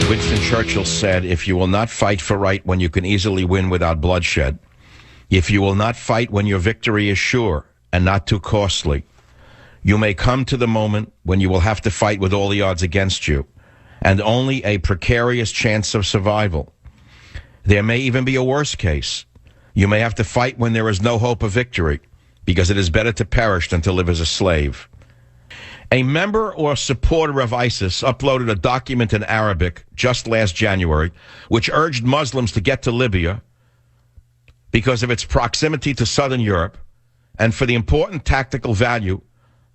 Winston Churchill said, if you will not fight for right when you can easily win without bloodshed, if you will not fight when your victory is sure and not too costly, you may come to the moment when you will have to fight with all the odds against you and only a precarious chance of survival. There may even be a worse case. You may have to fight when there is no hope of victory, because it is better to perish than to live as a slave. A member or supporter of ISIS uploaded a document in Arabic just last January, which urged Muslims to get to Libya because of its proximity to southern Europe and for the important tactical value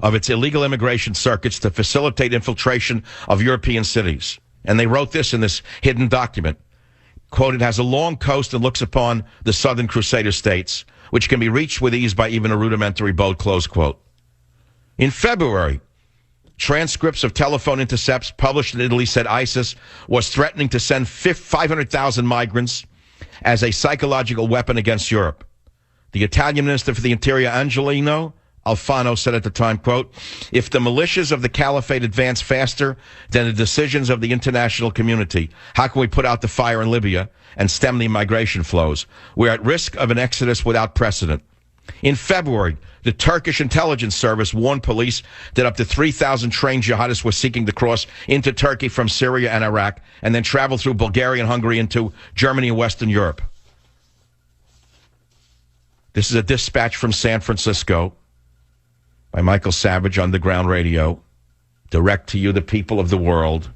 of its illegal immigration circuits to facilitate infiltration of European cities. And they wrote this in this hidden document. Quote, it has a long coast and looks upon the southern Crusader states, which can be reached with ease by even a rudimentary boat, close quote. In February, transcripts of telephone intercepts published in Italy said ISIS was threatening to send 500,000 migrants as a psychological weapon against Europe. The Italian Minister for the Interior, Angelino Alfano, said at the time, quote, if the militias of the caliphate advance faster than the decisions of the international community, how can we put out the fire in Libya and stem the migration flows? We're at risk of an exodus without precedent. In February, the Turkish intelligence service warned police that up to 3,000 trained jihadists were seeking to cross into Turkey from Syria and Iraq and then travel through Bulgaria and Hungary into Germany and Western Europe. This is a dispatch from San Francisco by Michael Savage, Underground Radio. Direct to you, the people of the world.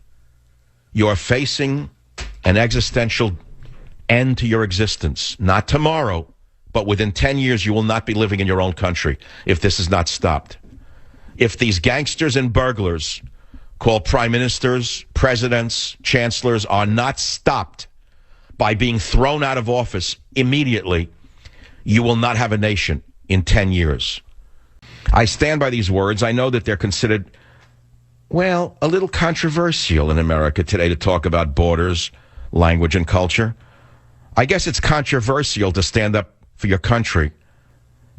You are facing an existential end to your existence. Not tomorrow, but within 10 years, you will not be living in your own country if this is not stopped. If these gangsters and burglars called prime ministers, presidents, chancellors are not stopped by being thrown out of office immediately, you will not have a nation in 10 years. I stand by these words. I know that they're considered, well, a little controversial in America today to talk about borders, language, and culture. I guess it's controversial to stand up for your country.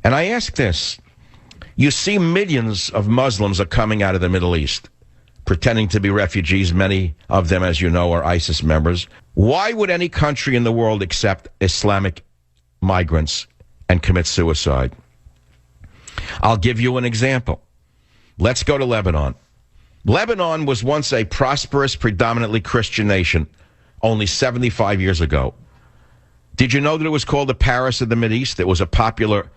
And I ask this. You see millions of Muslims are coming out of the Middle East, pretending to be refugees. Many of them, as you know, are ISIS members. Why would any country in the world accept Islamic migrants and commit suicide? I'll give you an example. Let's go to Lebanon. Lebanon was once a prosperous, predominantly Christian nation only 75 years ago. Did you know that it was called the Paris of the Mideast? It was a popular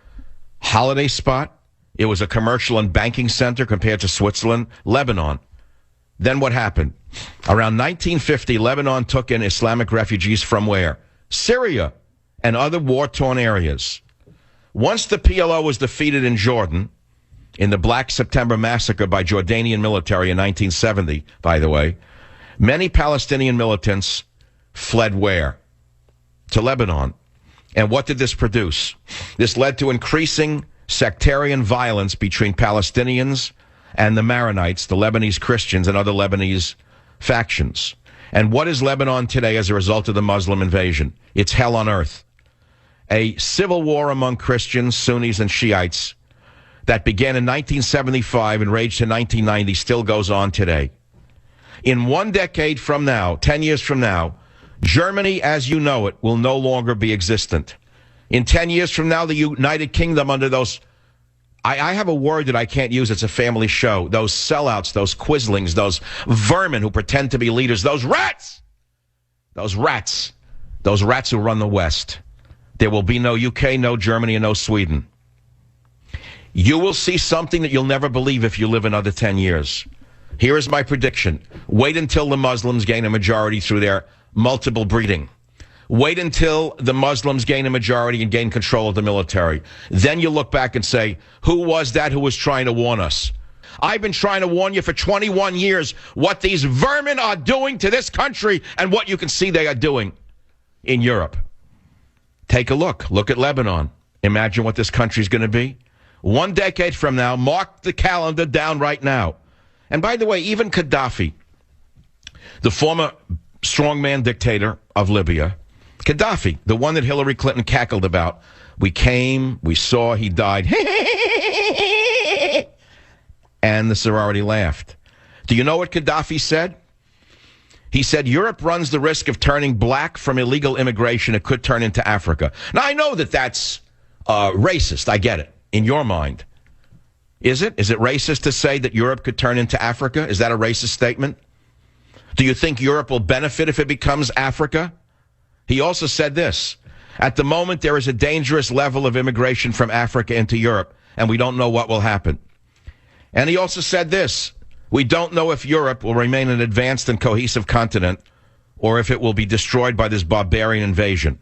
holiday spot. It was a commercial and banking center compared to Switzerland, Lebanon. Then what happened? Around 1950, Lebanon took in Islamic refugees from where? Syria and other war-torn areas. Once the PLO was defeated in Jordan, in the Black September massacre by Jordanian military in 1970, by the way, many Palestinian militants fled where? To Lebanon. And what did this produce? This led to increasing sectarian violence between Palestinians and the Maronites, the Lebanese Christians, and other Lebanese factions. And what is Lebanon today as a result of the Muslim invasion? It's hell on earth. A civil war among Christians, Sunnis, and Shiites that began in 1975 and raged in 1990 still goes on today. In 1 decade from now, 10 years from now, Germany, as you know it, will no longer be existent. In 10 years from now, the United Kingdom under those, I have a word that I can't use, it's a family show, those sellouts, those Quislings, those vermin who pretend to be leaders, those rats who run the West. There will be no UK, no Germany, and no Sweden. You will see something that you'll never believe if you live another 10 years. Here is my prediction. Wait until the Muslims gain a majority through their multiple breeding. Wait until the Muslims gain a majority and gain control of the military. Then you look back and say, who was that who was trying to warn us? I've been trying to warn you for 21 years what these vermin are doing to this country and what you can see they are doing in Europe. Take a look. Look at Lebanon. Imagine what this country's going to be. 1 decade from now, mark the calendar down right now. And by the way, even Gaddafi, the former strongman dictator of Libya, Gaddafi, the one that Hillary Clinton cackled about, we came, we saw, he died, and the sorority laughed. Do you know what Gaddafi said? He said, Europe runs the risk of turning black from illegal immigration. It could turn into Africa. Now, I know that that's racist. I get it. In your mind. Is it? Is it racist to say that Europe could turn into Africa? Is that a racist statement? Do you think Europe will benefit if it becomes Africa? He also said this. At the moment, there is a dangerous level of immigration from Africa into Europe, and we don't know what will happen. And he also said this. We don't know if Europe will remain an advanced and cohesive continent or if it will be destroyed by this barbarian invasion.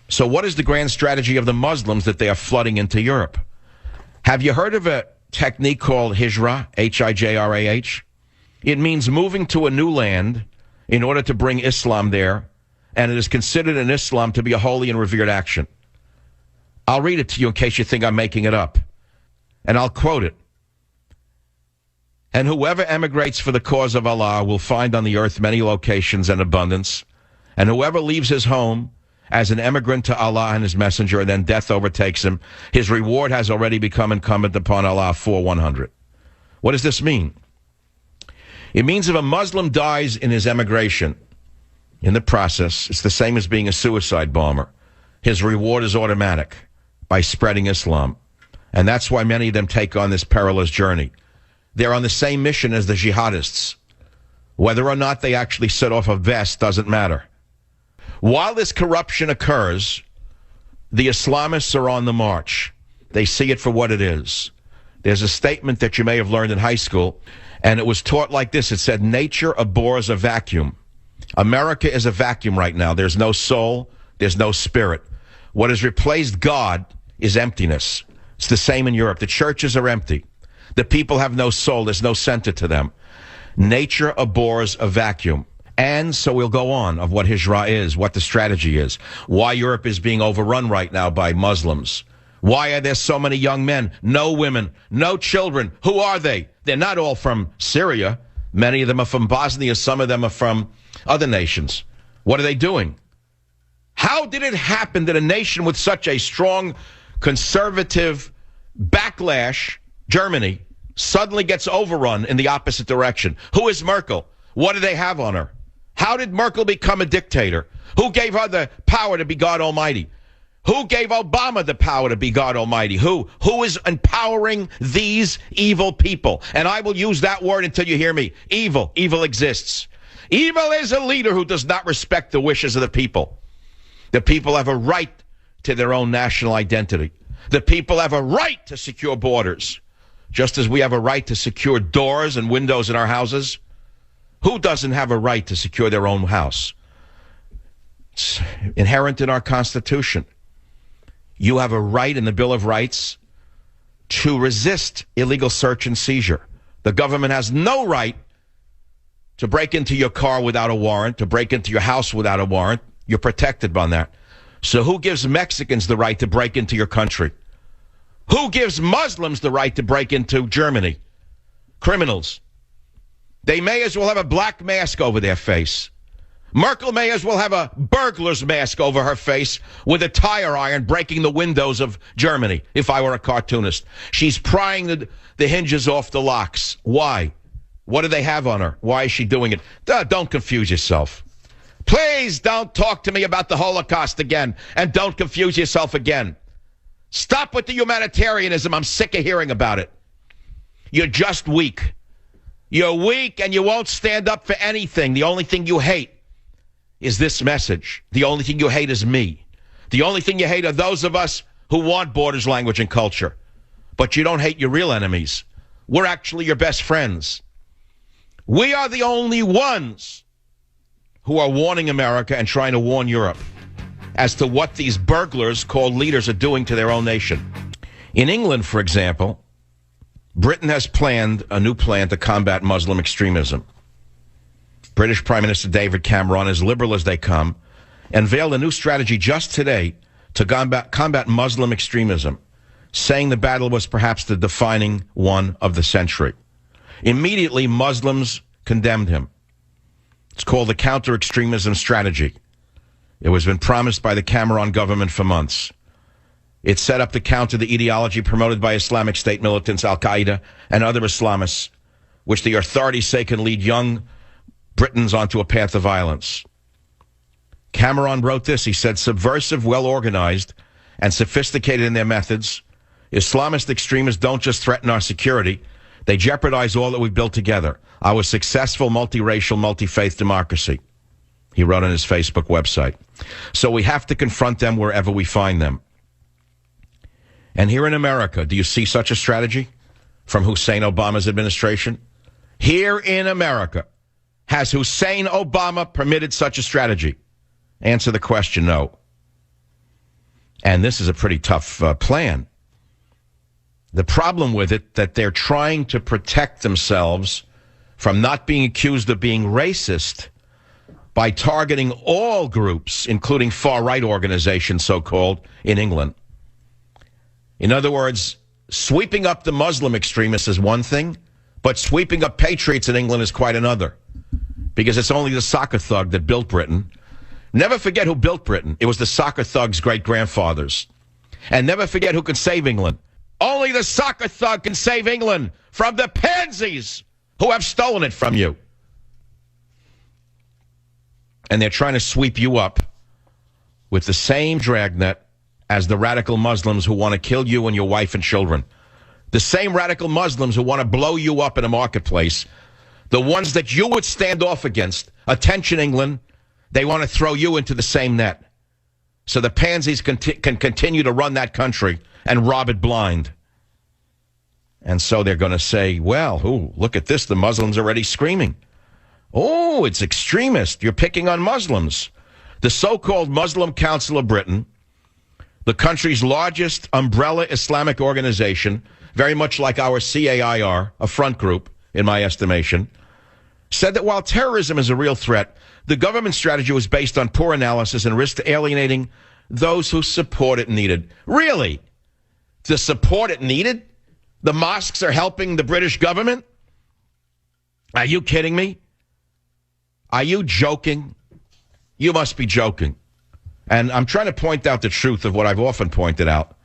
So what is the grand strategy of the Muslims that they are flooding into Europe? Have you heard of a technique called Hijrah, H-I-J-R-A-H? It means moving to a new land in order to bring Islam there, and it is considered in Islam to be a holy and revered action. I'll read it to you in case you think I'm making it up, and I'll quote it. And whoever emigrates for the cause of Allah will find on the earth many locations and abundance. And whoever leaves his home as an emigrant to Allah and his messenger, and then death overtakes him, his reward has already become incumbent upon Allah for 100. What does this mean? It means if a Muslim dies in his emigration, in the process, it's the same as being a suicide bomber. His reward is automatic by spreading Islam. And that's why many of them take on this perilous journey. They're on the same mission as the jihadists. Whether or not they actually set off a vest doesn't matter. While this corruption occurs, the Islamists are on the march. They see it for what it is. There's a statement that you may have learned in high school, and it was taught like this. It said, nature abhors a vacuum. America is a vacuum right now. There's no soul. There's no spirit. What has replaced God is emptiness. It's the same in Europe. The churches are empty. The people have no soul. There's no center to them. Nature abhors a vacuum. And so we'll go on of what Hijrah is, what the strategy is, why Europe is being overrun right now by Muslims. Why are there so many young men, no women, no children? Who are they? They're not all from Syria. Many of them are from Bosnia. Some of them are from other nations. What are they doing? How did it happen that a nation with such a strong conservative backlash, Germany, suddenly gets overrun in the opposite direction? Who is Merkel? What do they have on her? How did Merkel become a dictator? Who gave her the power to be God Almighty? Who gave Obama the power to be God Almighty? Who is empowering these evil people? And I will use that word until you hear me. Evil. Evil exists. Evil is a leader who does not respect the wishes of the people. The people have a right to their own national identity. The people have a right to secure borders. Just as we have a right to secure doors and windows in our houses. Who doesn't have a right to secure their own house? It's inherent in our Constitution. You have a right in the Bill of Rights to resist illegal search and seizure. The government has no right to break into your car without a warrant, to break into your house without a warrant. You're protected by that. So who gives Mexicans the right to break into your country? Who gives Muslims the right to break into Germany? Criminals. They may as well have a black mask over their face. Merkel may as well have a burglar's mask over her face with a tire iron breaking the windows of Germany, if I were a cartoonist. She's prying the hinges off the locks. Why? What do they have on her? Why is she doing it? Don't confuse yourself. Please don't talk to me about the Holocaust again, and don't confuse yourself again. Stop with the humanitarianism. I'm sick of hearing about it. You're just weak. You're weak and you won't stand up for anything. The only thing you hate is this message. The only thing you hate is me. The only thing you hate are those of us who want borders, language, and culture. But you don't hate your real enemies. We're actually your best friends. We are the only ones who are warning America and trying to warn Europe as to what these burglars called leaders are doing to their own nation. In England, for example, Britain has planned a new plan to combat Muslim extremism. British Prime Minister David Cameron, as liberal as they come, unveiled a new strategy just today to combat Muslim extremism, saying the battle was perhaps the defining one of the century. Immediately, Muslims condemned him. It's called the counter-extremism strategy. It was been promised by the Cameron government for months. It set up to counter the ideology promoted by Islamic State militants, Al-Qaeda, and other Islamists, which the authorities say can lead young Britons onto a path of violence. Cameron wrote this. He said, subversive, well-organized, and sophisticated in their methods, Islamist extremists don't just threaten our security, they jeopardize all that we've built together, our successful multiracial, multi-faith democracy. He wrote on his Facebook website. So we have to confront them wherever we find them. And here in America, do you see such a strategy from Hussein Obama's administration? Here in America, has Hussein Obama permitted such a strategy? Answer the question, no. And this is a pretty tough plan. The problem with it, that they're trying to protect themselves from not being accused of being racist by targeting all groups, including far-right organizations, so-called, in England. In other words, sweeping up the Muslim extremists is one thing, but sweeping up patriots in England is quite another, because it's only the soccer thug that built Britain. Never forget who built Britain. It was the soccer thug's great-grandfathers. And never forget who can save England. Only the soccer thug can save England from the pansies who have stolen it from you. And they're trying to sweep you up with the same dragnet as the radical Muslims who want to kill you and your wife and children. The same radical Muslims who want to blow you up in a marketplace. The ones that you would stand off against. Attention, England. They want to throw you into the same net. So the pansies can continue to run that country and rob it blind. And so they're going to say, well, ooh, look at this. The Muslims are already screaming. Oh, it's extremist. You're picking on Muslims. The so-called Muslim Council of Britain, the country's largest umbrella Islamic organization, very much like our CAIR, a front group, in my estimation, said that while terrorism is a real threat, the government strategy was based on poor analysis and risked alienating those who support it needed. Really? The support it needed? The mosques are helping the British government? Are you kidding me? Are you joking? You must be joking. And I'm trying to point out the truth of what I've often pointed out,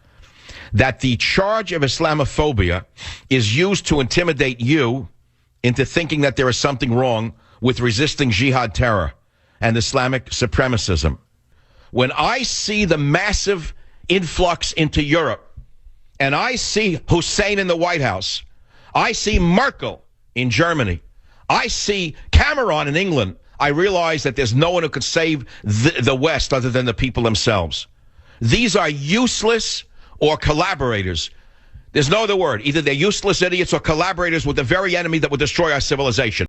that the charge of Islamophobia is used to intimidate you into thinking that there is something wrong with resisting jihad terror and Islamic supremacism. When I see the massive influx into Europe, and I see Hussein in the White House, I see Merkel in Germany, I see Cameron in England, I realize that there's no one who could save the West other than the people themselves. These are useless or collaborators. There's no other word. Either they're useless idiots or collaborators with the very enemy that would destroy our civilization.